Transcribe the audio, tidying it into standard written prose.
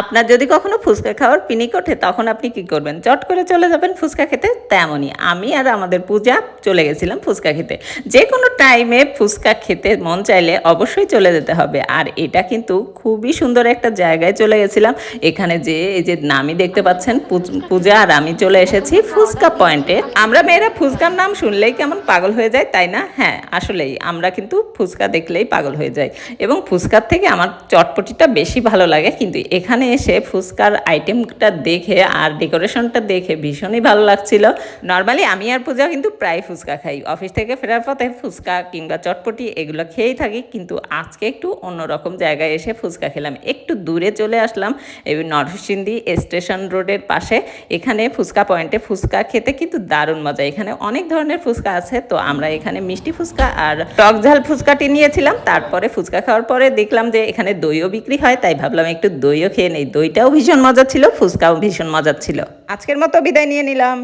আপনার যদি কখনো ফুচকা খাওয়ার পিনিক ওঠে তখন আপনি কি করবেন? চট করে চলে যাবেন ফুচকা খেতে। তেমনই আমি আর আমাদের পূজা চলে গেছিলাম ফুচকা খেতে। যে কোনো টাইমে ফুচকা খেতে মন চাইলে অবশ্যই চলে যেতে হবে। আর এটা কিন্তু খুবই সুন্দর একটা জায়গায় চলে গেছিলাম। এখানে যে এই যে নামই দেখতে পাচ্ছেন, পূজা আর আমি চলে এসেছি ফুচকা পয়েন্টে। আমরা মেয়েরা ফুচকার নাম শুনলেই কেমন পাগল হয়ে যায়, তাই না? হ্যাঁ, আসলেই আমরা কিন্তু ফুচকা দেখলেই পাগল হয়ে যাই। এবং ফুচকার থেকে আমার চটপটিটা বেশি ভালো লাগে, কিন্তু এখানে এসে ফুচকার আইটেমটা দেখে আর ডেকোরেশনটা দেখে ভীষণই ভালো লাগছিল। নর্মালি আমি আর পূজা কিন্তু প্রায় ফুচকা খাই, অফিস থেকে ফেরার পথে ফুচকা কিংবা চটপটি এগুলো খেয়েই থাকি, কিন্তু আজকে একটু অন্যরকম জায়গায় এসে ফুচকা খেলাম। একটু দূরে চলে আসলাম, এই নরসিংদী স্টেশন রোডের পাশে। এখানে ফুচকা পয়েন্টে ফুচকা খেতে কিন্তু দারুণ মজা। এখানে অনেক ধরনের ফুচকা আছে, তো আমরা এখানে মিষ্টি ফুচকা আর টক ঝাল ফুচকাটি নিয়েছিলাম। তারপরে ফুচকা খাওয়ার পরে দেখলাম যে এখানে দইও বিক্রি হয়, তাই ভাবলাম একটু দইও খেয়ে নেই। দইটাও ভীষণ মজা ছিল, ফুচকাও ভীষণ মজা ছিল। আজকের মতো বিদায় নিয়ে নিলাম।